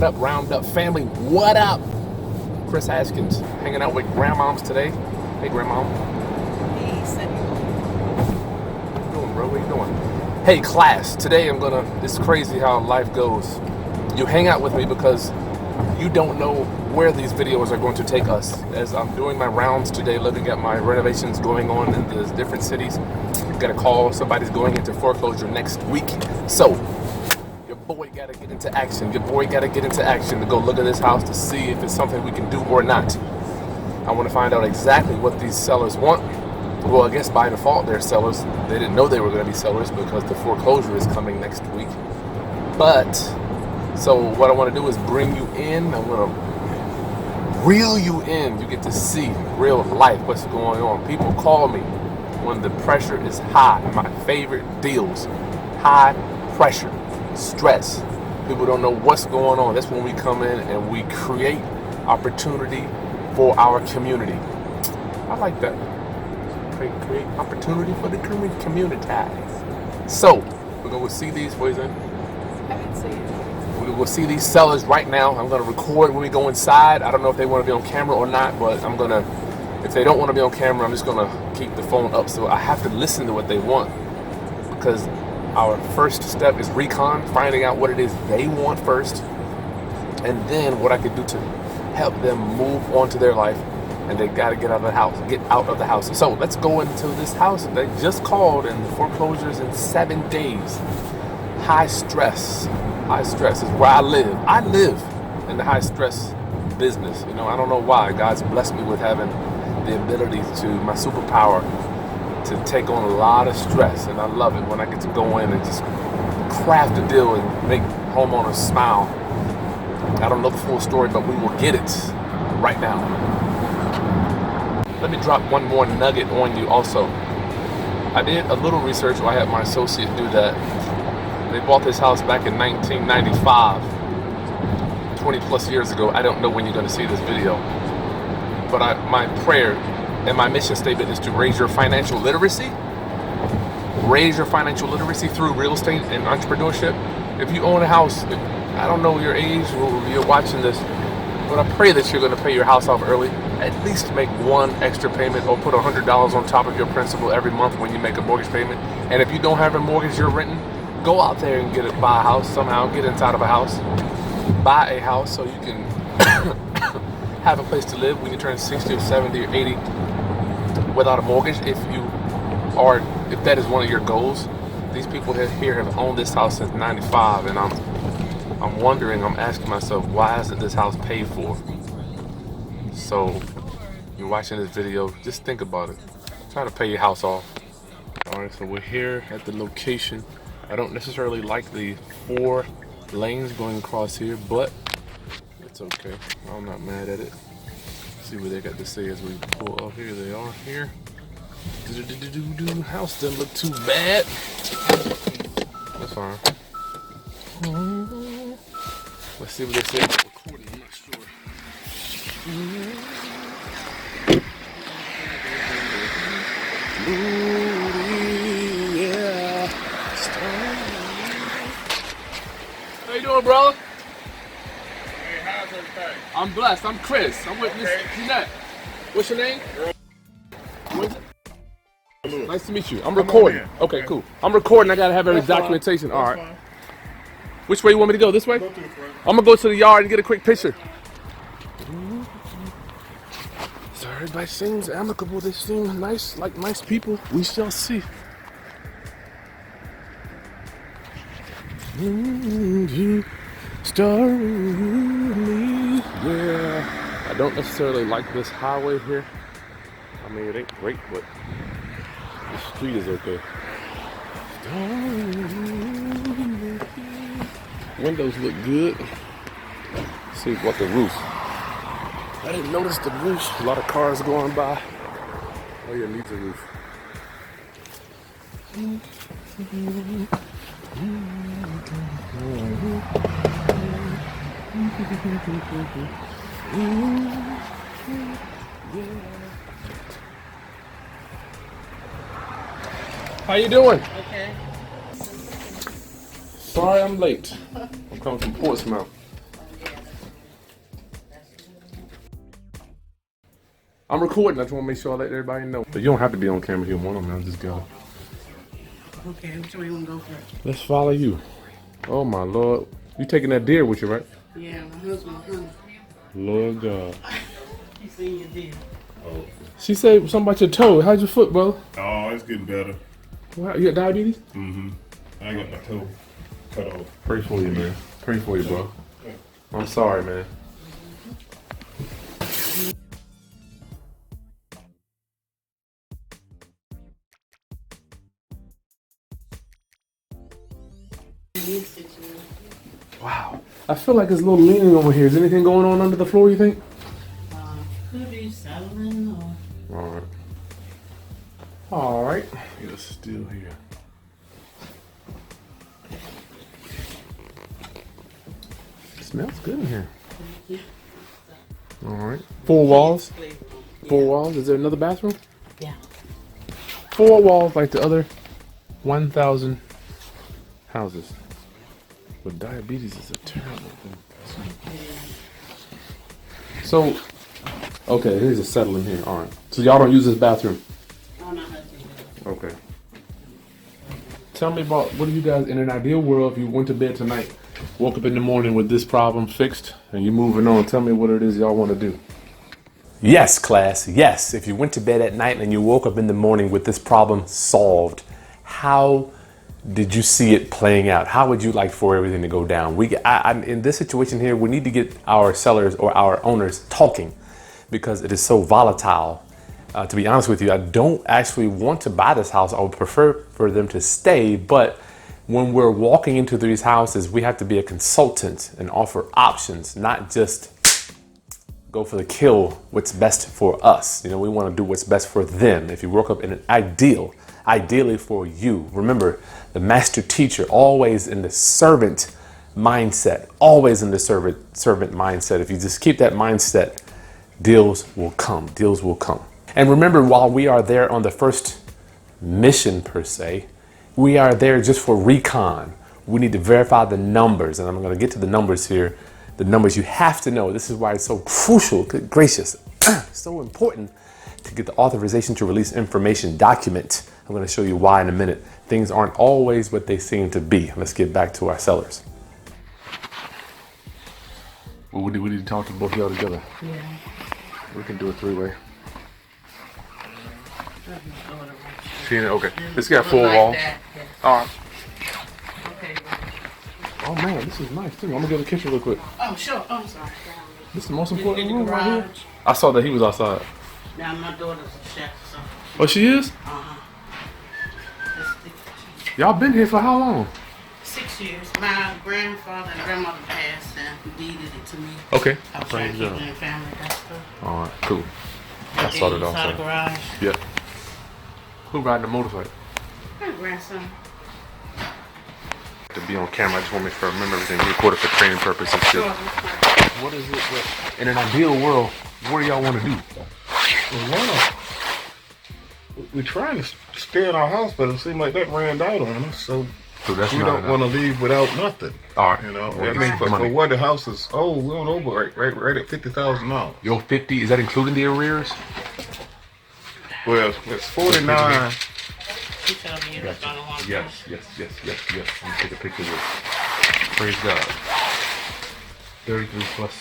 up, Roundup family? What up? Chris Haskins, hanging out with grandmoms today. Hey, grandmom. Hey, Sunny. What you doing, bro? What you doing? Hey, class. Today it's crazy how life goes. You hang out with me because you don't know where these videos are going to take us. As I'm doing my rounds today, looking at my renovations going on in the different cities, got a call, somebody's going into foreclosure next week. So, your boy gotta get into action. Your boy gotta get into action to go look at this house to see if it's something we can do or not. I want to find out exactly what these sellers want. Well, I guess by default they're sellers. They didn't know they were going to be sellers because the foreclosure is coming next week. But, so what I want to do is bring you in. I'm going to reel you in. You get to see real life, what's going on. People call me when the pressure is high. My favorite deals, high pressure, stress. People don't know what's going on. That's when we come in and we create opportunity for our community. I like that. Create opportunity for the community. So, we're going to see these boys in. I didn't see it. We'll see these sellers right now. I'm going to record when we go inside. I don't know if they want to be on camera or not, but if they don't want to be on camera, I'm just going to keep the phone up. So I have to listen to what they want, because our first step is recon, finding out what it is they want first, and then what I could do to help them move on to their life. And they got to get out of the house. So let's go into this house. They just called, and the foreclosures in 7 days. High stress is where I live. I live in the high stress business. You know, I don't know why. God's blessed me with having the ability my superpower to take on a lot of stress, and I love it when I get to go in and just craft a deal and make homeowners smile. I don't know the full story, but we will get it right now. Let me drop one more nugget on you also. I did a little research. I had my associate do that. They bought this house back in 1995, 20 plus years ago. I don't know when you're going to see this video, but my prayer and my mission statement is to raise your financial literacy. Raise your financial literacy through real estate and entrepreneurship. If you own a house, I don't know your age or you're watching this, but I pray that you're going to pay your house off early. At least make one extra payment, or put $100 on top of your principal every month when you make a mortgage payment. And if you don't have a mortgage you're renting, go out there and buy a house somehow. Get inside of a house. Buy a house so you can have a place to live when you turn 60 or 70 or 80 without a mortgage. If that is one of your goals. These people here have owned this house since 95, and I'm asking myself, why isn't this house paid for? So, you're watching this video, just think about it. Try to pay your house off. Alright, so we're here at the location. I don't necessarily like the 4 lanes going across here, but it's okay. I'm not mad at it. Let's see what they got to say as we pull up here. They are here. House doesn't look too bad. That's fine. Let's see what they say about recording. I'm not sure. Yeah. How you doing, brother? Hey, how's everything? I'm blessed. I'm Chris. I'm with Miss Jeanette. What's your name? Nice to meet you. I'm recording. Okay, cool. I'm recording. I gotta have every documentation. All right. Fine. Which way you want me to go? This way? Go to the front. I'm gonna go to the yard and get a quick picture. So everybody seems amicable. They seem nice, like nice people. We shall see. Yeah. I don't necessarily like this highway here. I mean, it ain't great, but the street is okay. Windows look good. Let's see what the roof. I didn't notice the roof. A lot of cars going by. Oh yeah, needs a roof. How you doing? Okay. Sorry I'm late. I'm coming from Portsmouth. Yeah. I'm recording. I just want to make sure I let everybody know. But you don't have to be on camera if you want. I'm just go. Okay, which way you want to go first? Let's follow you. Oh my Lord. You taking that deer with you, right? Yeah, my husband hungry. Lord God. You seen your deal. Oh. She said something about your toe. How's your foot, brother? Oh, it's getting better. Wow, you got diabetes? Mm-hmm. I got my toe cut off. Pray for you, man. Pray for you, bro. I'm sorry, man. Wow. I feel like it's a little leaning over here. Is anything going on under the floor, you think? Could be settling or... All right. All right. It's still here. It smells good in here. All right. 4 walls. 4 walls. Is there another bathroom? Yeah. 4 walls like the other 1,000 houses. But diabetes is a terrible thing. So, okay, here's a settling here. All right. So y'all don't use this bathroom? Oh, my husband does. Okay. Tell me about, what do you guys, in an ideal world, if you went to bed tonight, woke up in the morning with this problem fixed, and you're moving on, tell me what it is y'all want to do. Yes, class, yes. If you went to bed at night and you woke up in the morning with this problem solved, how did you see it playing out? How would you like for everything to go down? In this situation here, we need to get our sellers or our owners talking because it is so volatile. To be honest with you, I don't actually want to buy this house. I would prefer for them to stay, but when we're walking into these houses, we have to be a consultant and offer options, not just go for the kill what's best for us. You know, we want to do what's best for them. If you woke up in an ideally for you. Remember, the master teacher, always in the servant mindset, always in the servant mindset. If you just keep that mindset, deals will come, deals will come. And remember, while we are there on the first mission per se, we are there just for recon. We need to verify the numbers, and I'm going to get to the numbers here. The numbers you have to know. This is why it's so crucial, good gracious, so important to get the authorization to release information document. I'm going to show you why in a minute. Things aren't always what they seem to be. Let's get back to our sellers. Well, we need to talk to both of y'all together. Yeah. We can do a 3-way. Okay. This got 4 walls. That, yeah. All right. Okay. Oh man, this is nice too. I'm gonna go to the kitchen real quick. Oh, sure. Oh, I'm sorry. This is the most You important get the room right here. garage. I saw that he was outside. Now my daughter's a chef, so. Oh, she is? Y'all been here for how long? 6 years. My grandfather and grandmother passed and deeded it to me. Okay. I was trying to keep it in the family, that stuff. All right, cool. I saw that Inside the also. garage. Yeah. Who riding the motorcycle? My grandson. To be on camera, I just want to make sure I remember everything. We recorded for training purposes. Sure. What is it? In an ideal world, what do y'all want to do? We're trying to stay in our house, but it seemed like that ran out on us, so that's we not don't enough. want to leave without nothing. All right. You know, Well, I mean, for money. what the house is, we're on over right at $50,000. Yo, 50, is that including the arrears? Well, it's 49. He told me he was gonna want to. Yes. I'm gonna take a picture of this. Praise God. 33 plus.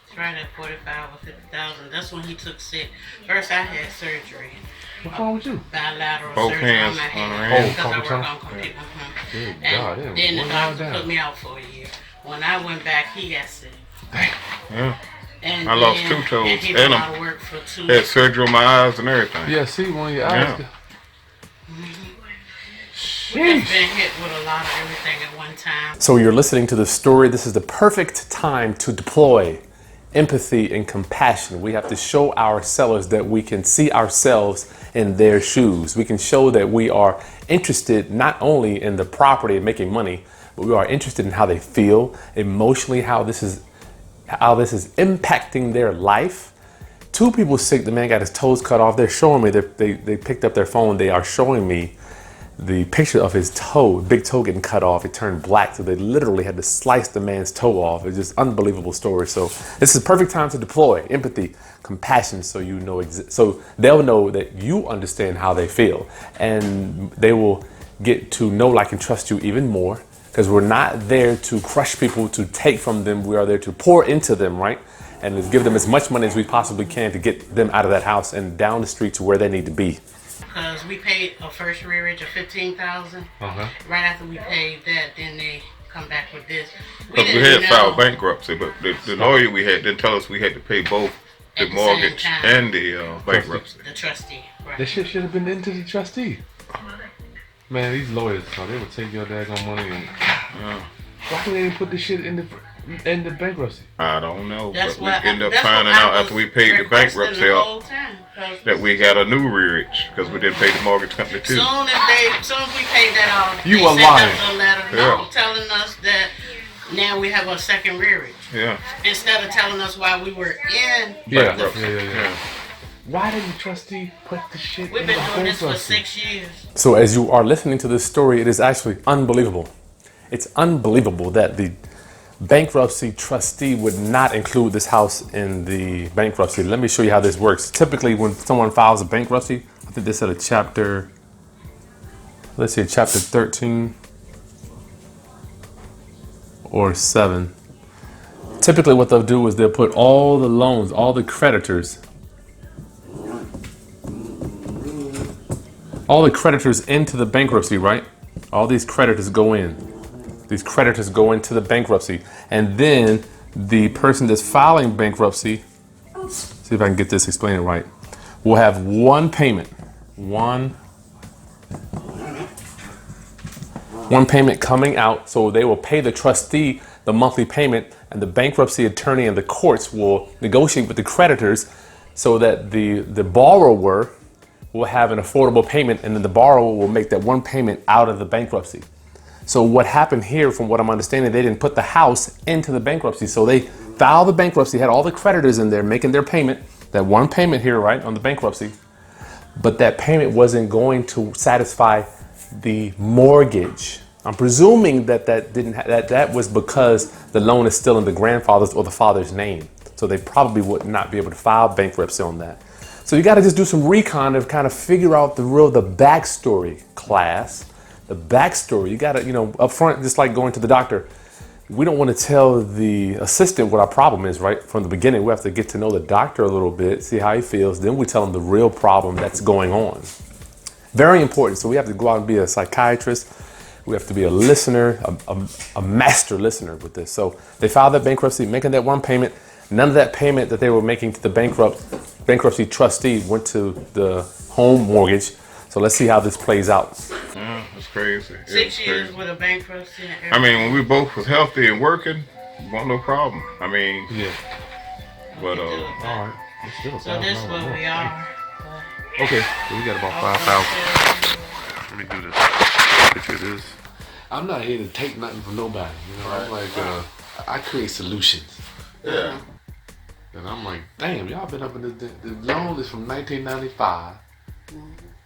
It's right at 45 or 50,000. That's when he took sick. First, I had surgery. What's wrong with you? Bilateral Both surgery hands on my on hand. the hand. Because I carpal work tunnel? on computer. Good And God, then yeah, the one doctor down. put me out for a year. When I went back, he got sick. Yeah. And I lost then- 2 toes And he and went a- out of work for 2 Had surgery on my eyes and everything. Yeah, see, one of your eyes. Yeah. We've just been hit with a lot of everything at one time. So you're listening to the story. This is the perfect time to deploy empathy and compassion. We have to show our sellers that we can see ourselves in their shoes. We can show that we are interested not only in the property and making money, but we are interested in how they feel emotionally, how this is impacting their life. 2 people sick. The man got his toes cut off. They're showing me. They picked up their phone. They are showing me the picture of his toe, big toe getting cut off. It turned black, so they literally had to slice the man's toe off. It's just unbelievable story. So this is a perfect time to deploy empathy, compassion, so you know, so they'll know that you understand how they feel, and they will get to know, like, and trust you even more. Because we're not there to crush people, to take from them. We are there to pour into them, right? And to give them as much money as we possibly can to get them out of that house and down the street to where they need to be. Because we paid a first rearage of $15,000. Right after we paid that, then they come back with this. Because we had filed bankruptcy, but the lawyer we had didn't tell us we had to pay both the mortgage and the bankruptcy. The trustee, right. That shit should have been into the trustee. Man, these lawyers, so they would take your daggone money and why couldn't they even put this shit in the bankruptcy? I don't know. That's but we ended up finding out after we paid the bankruptcy that we got a new rearage because we didn't pay the mortgage company too. Soon as we paid that off, you they were sent lying. us a letter telling us that now we have a second rearage. Yeah. Instead of telling us why we were in bankruptcy. Yeah. Why didn't the trustee put the shit We've in been the doing this bankruptcy? for 6 years. So as you are listening to this story, it is actually unbelievable. It's unbelievable that the bankruptcy trustee would not include this house in the bankruptcy. Let me show you how this works. Typically, when someone files a bankruptcy, I think they said a chapter, let's say chapter 13 or 7. Typically what they'll do is they'll put all the loans, all the creditors into the bankruptcy, right? All these creditors go in. These creditors go into the bankruptcy. And then the person that's filing bankruptcy, see if I can get this explained right, will have one payment. One payment coming out. So they will pay the trustee the monthly payment, and the bankruptcy attorney and the courts will negotiate with the creditors so that the borrower will have an affordable payment, and then the borrower will make that one payment out of the bankruptcy. So what happened here, from what I'm understanding, they didn't put the house into the bankruptcy. So they filed the bankruptcy, had all the creditors in there making their payment, that one payment here, right, on the bankruptcy. But that payment wasn't going to satisfy the mortgage. I'm presuming that was because the loan is still in the grandfather's or the father's name. So they probably would not be able to file bankruptcy on that. So you got to just do some recon to kind of figure out the backstory, class. The backstory, you got to, up front, just like going to the doctor, we don't want to tell the assistant what our problem is, right? From the beginning, we have to get to know the doctor a little bit, see how he feels. Then we tell him the real problem that's going on. Very important. So we have to go out and be a psychiatrist. We have to be a listener, a master listener with this. So they filed that bankruptcy, making that one payment. None of that payment that they were making to the bankruptcy trustee went to the home mortgage. So let's see how this plays out. That's crazy. 6 years with a bankruptcy and everything. I mean, when we both was healthy and working, want no problem. I mean, yeah. But all right. So this is where we are. Okay, so we got about 5,000. Let me do this. Picture this. I'm not here to take nothing from nobody. I'm like, I create solutions. Yeah. And I'm like, damn, y'all been up in the loan is from 1995.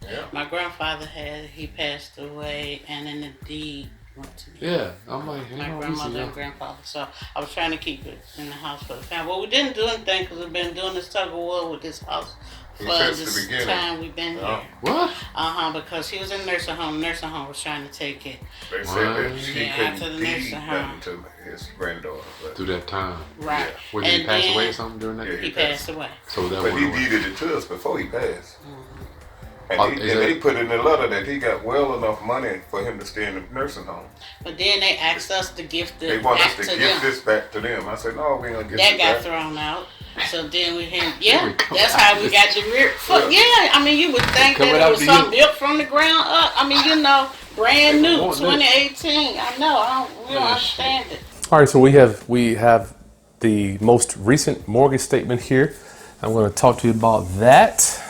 Yeah. My grandfather he passed away, and then the deed went to me. Yeah, I'm like, my grandmother and grandfather. So I was trying to keep it in the house for the family. Well, we didn't do anything because we've been doing this tug of war with this house for this time we've been here. What? Because he was in nursing home. Nursing home was trying to take it. They said that he after the couldn't nursing deed home. nothing to his granddaughter. Through that time. Right. Yeah. Did he pass away or something during that? Yeah, He passed away. So that but he away. deeded it to us before he passed. Mm-hmm. And they put in the letter that he got well enough money for him to stay in the nursing home. But then they asked us to gift it They want back us to to give them. this back to them. I said, no, we ain't gonna give That it got back. thrown out. So then we had, that's how we got the rear. I mean, you would think that it was something built from the ground up. I mean, brand new, 2018. I know, we don't understand it. All right, so we have the most recent mortgage statement here. I'm going to talk to you about that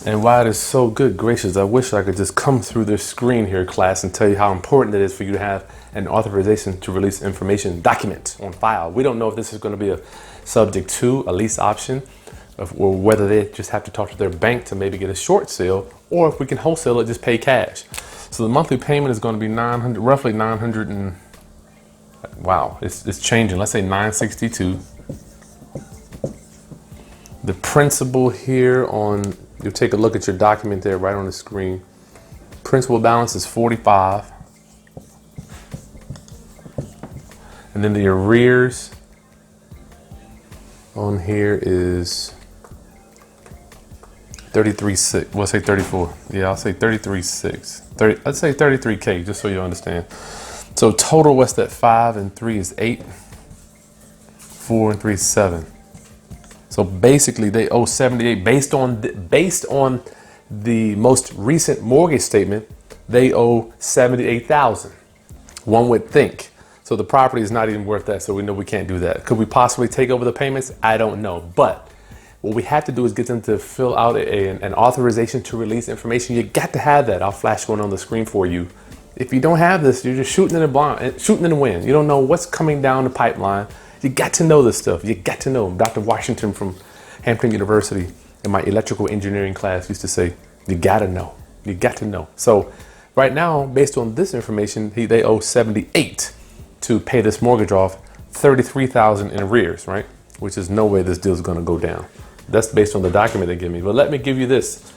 and why it is so good. Gracious, I wish I could just come through this screen here, class, and tell you how important it is for you to have an authorization to release information document on file. We don't know if this is going to be a subject to a lease option. or whether they just have to talk to their bank to maybe get a short sale, or if we can wholesale it, just pay cash. So the monthly payment is going to be roughly 900 and, wow, it's changing. Let's say 962. The principal here on, you'll take a look at your document there right on the screen. Principal balance is 45. And then the arrears on here is 33.6. Well, say 34. Yeah, I'll say 33.6. Let's say 33K, just so you understand. So total, what's that? 5 and 3 is 8. 4 and 3 is 7. So basically, they owe 78 based on the most recent mortgage statement. They owe 78,000. One would think. So the property is not even worth that. So we know we can't do that. Could we possibly take over the payments? I don't know. But what we have to do is get them to fill out an authorization to release information. You got to have that. I'll flash one on the screen for you. If you don't have this, you're just shooting in the wind. You don't know what's coming down the pipeline. You got to know this stuff. You got to know. Dr. Washington from Hampton University in my electrical engineering class used to say, you got to know. You got to know. So right now, based on this information, they owe 78 to pay this mortgage off, 33,000 in arrears, right? Which is no way this deal is going to go down. That's based on the document they give me. But let me give you this.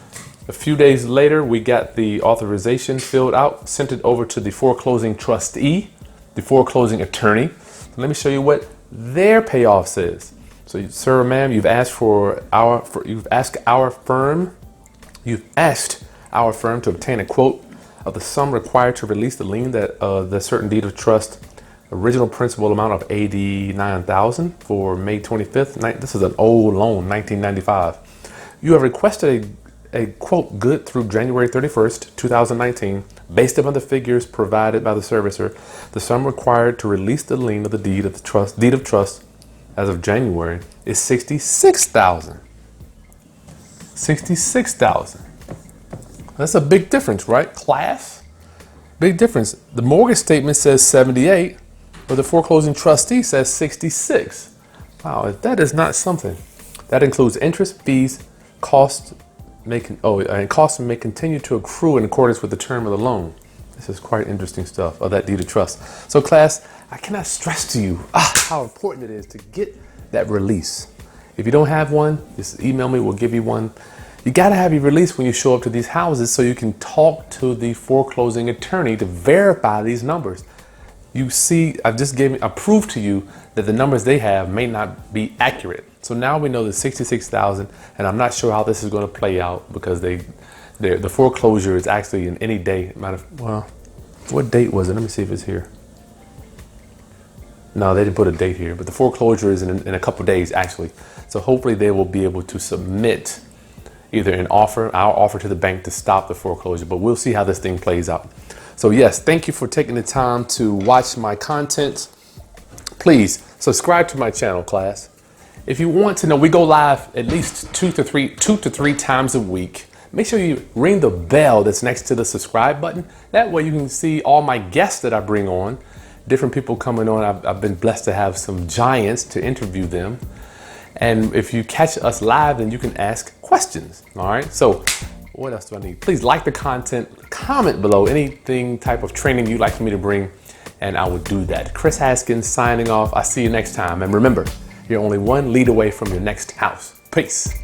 A few days later, we got the authorization filled out, sent it over to the foreclosing trustee, the foreclosing attorney. So let me show you what their payoff says. So, sir or ma'am, you've asked our firm to obtain a quote of the sum required to release the lien that the certain deed of trust, original principal amount of $89,000 for May 25th. This is an old loan, 1995. You have requested a quote good through January 31st, 2019, based upon the figures provided by the servicer. The sum required to release the lien of the deed of trust as of January is $66,000. $66,000. That's a big difference, right? Class? Big difference. The mortgage statement says 78, but the foreclosing trustee says 66. Wow, that is not something. That includes interest, fees, costs may continue to accrue in accordance with the term of the loan. This is quite interesting stuff, of that deed of trust. So class, I cannot stress to you how important it is to get that release. If you don't have one, just email me, we'll give you one. You gotta have your release when you show up to these houses so you can talk to the foreclosing attorney to verify these numbers. You see, I proved to you that the numbers they have may not be accurate. So now we know that 66,000, and I'm not sure how this is going to play out because the foreclosure is actually in any day. Well, what date was it? Let me see if it's here. No, they didn't put a date here, but the foreclosure is in a couple days actually. So hopefully they will be able to submit either our offer to the bank to stop the foreclosure, but we'll see how this thing plays out. So yes, thank you for taking the time to watch my content. Please subscribe to my channel, class. If you want to know, we go live at least two to three times a week. Make sure you ring the bell that's next to the subscribe button. That way you can see all my guests that I bring on, different people coming on. I've been blessed to have some giants to interview them. And if you catch us live, then you can ask questions. All right. So what else do I need? Please like the content, comment below anything type of training you'd like for me to bring, and I will do that. Chris Haskins signing off. I'll see you next time. And remember, you're only one lead away from your next house. Peace.